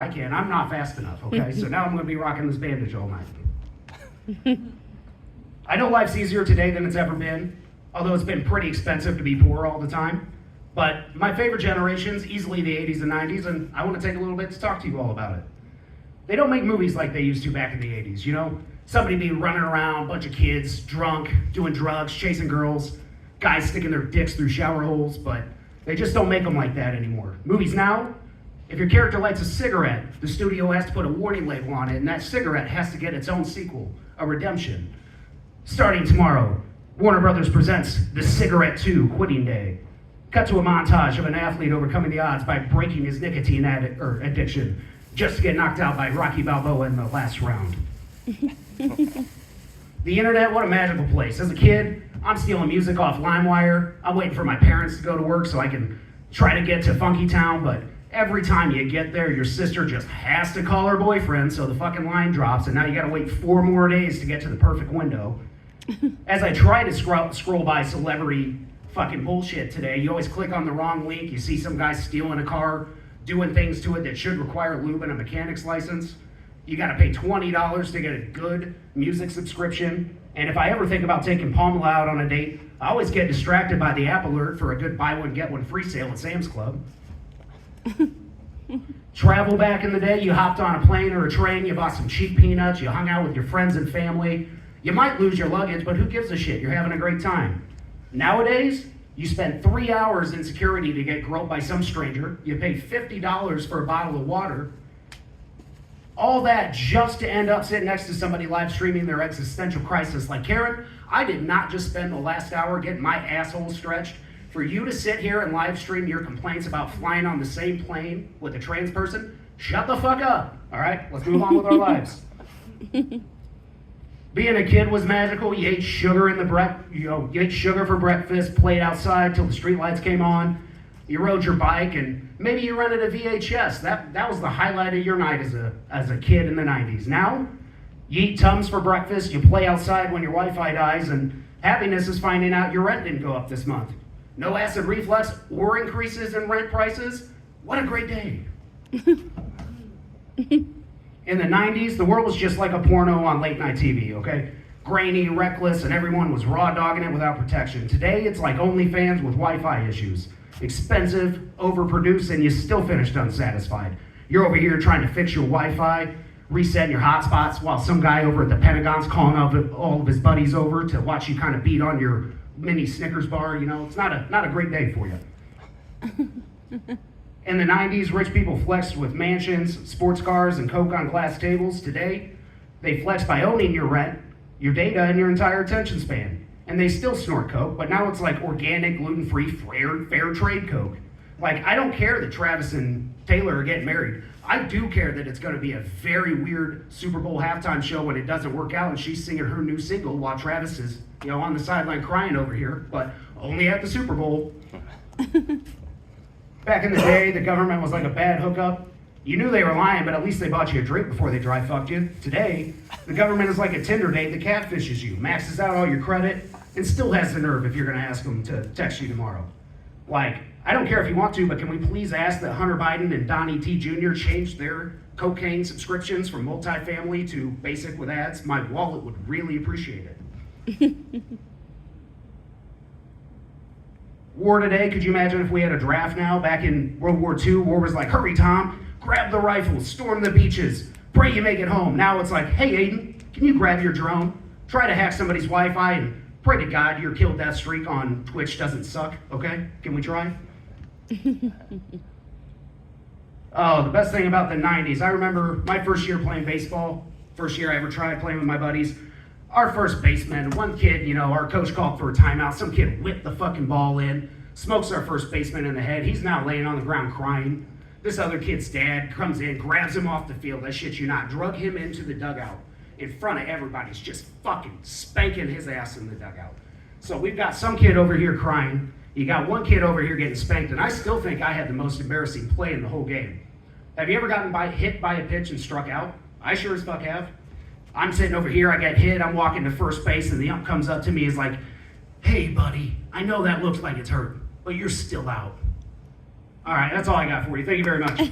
I can. I'm not fast enough, okay? So now I'm going to be rocking this bandage all night. I know life's easier today than it's ever been, although it's been pretty expensive to be poor all the time. But my favorite generation's easily the 80s and 90s, and I want to take a little bit to talk to you all about it. They don't make movies like they used to back in the 80s, you know? Somebody be running around, bunch of kids, drunk, doing drugs, chasing girls, guys sticking their dicks through shower holes, but they just don't make them like that anymore. Movies now, if your character lights a cigarette, the studio has to put a warning label on it, and that cigarette has to get its own sequel, a redemption. Starting tomorrow, Warner Brothers presents The Cigarette 2 Quitting Day. Cut to a montage of an athlete overcoming the odds by breaking his nicotine addiction, just to get knocked out by Rocky Balboa in the last round. The internet, what a magical place. As a kid, I'm stealing music off LimeWire. I'm waiting for my parents to go to work so I can try to get to Funky Town, but every time you get there, your sister just has to call her boyfriend, so the fucking line drops, and now you gotta wait 4 more days to get to the perfect window. As I try to scroll by celebrity fucking bullshit today, you always click on the wrong link, you see some guy stealing a car, doing things to it that should require lube and a mechanic's license. You gotta pay $20 to get a good music subscription. And if I ever think about taking Pamela out on a date, I always get distracted by the app alert for a good buy one, get one free sale at Sam's Club. Travel back in the day, you hopped on a plane or a train, you bought some cheap peanuts, you hung out with your friends and family. You might lose your luggage, but who gives a shit? You're having a great time. Nowadays, you spend 3 hours in security to get groped by some stranger. You pay $50 for a bottle of water. All that just to end up sitting next to somebody live streaming their existential crisis like, Karen, I did not just spend the last hour getting my asshole stretched for you to sit here and live stream your complaints about flying on the same plane with a trans person. Shut the fuck up. All right, let's move on with our lives. Being a kid was magical. You ate sugar you ate sugar for breakfast, played outside till the streetlights came on. You rode your bike, and maybe you rented a VHS. That was the highlight of your night as a kid in the 90s. Now, you eat Tums for breakfast, you play outside when your Wi-Fi dies, and happiness is finding out your rent didn't go up this month. No acid reflux or increases in rent prices. What a great day. In the 90s, the world was just like a porno on late night TV, okay? Grainy, reckless, and everyone was raw dogging it without protection. Today, it's like OnlyFans with Wi-Fi issues. Expensive, overproduced, and you still finished unsatisfied. You're over here trying to fix your Wi-Fi, resetting your hotspots, while some guy over at the Pentagon's calling all of his buddies over to watch you kind of beat on your mini Snickers bar. You know, it's not a great day for you. In the 90s, rich people flexed with mansions, sports cars, and Coke on glass tables. Today, they flex by owning your rent, your data, and your entire attention span. And they still snort Coke, but now it's like organic, gluten-free, fair trade Coke. Like, I don't care that Travis and Taylor are getting married. I do care that it's gonna be a very weird Super Bowl halftime show when it doesn't work out and she's singing her new single while Travis is, on the sideline crying over here, but only at the Super Bowl. Back in the day, the government was like a bad hookup. You knew they were lying, but at least they bought you a drink before they dry fucked you. Today, the government is like a Tinder date that catfishes you, maxes out all your credit, and still has the nerve if you're gonna ask them to text you tomorrow. Like, I don't care if you want to, but can we please ask that Hunter Biden and Donnie T. Jr. change their cocaine subscriptions from multifamily to basic with ads? My wallet would really appreciate it. War today, could you imagine if we had a draft now? Back in World War II, war was like, hurry Tom, grab the rifles, storm the beaches, pray you make it home. Now it's like, hey Aiden, can you grab your drone? Try to hack somebody's Wi-Fi and pray to God your kill death streak on Twitch doesn't suck, okay? Can we try? Oh, the best thing about the 90s, I remember my first year playing baseball, first year I ever tried playing with my buddies. Our first baseman, one kid, our coach called for a timeout. Some kid whipped the fucking ball in, smokes our first baseman in the head. He's now laying on the ground crying. This other kid's dad comes in, grabs him off the field, I shit you not, drug him into the dugout in front of everybody. He's just fucking spanking his ass in the dugout. So we've got some kid over here crying. You got one kid over here getting spanked, and I still think I had the most embarrassing play in the whole game. Have you ever gotten hit by a pitch and struck out? I sure as fuck have. I'm sitting over here, I get hit, I'm walking to first base, and the ump comes up to me, is like, hey buddy, I know that looks like it's hurt, but you're still out. All right, that's all I got for you. Thank you very much.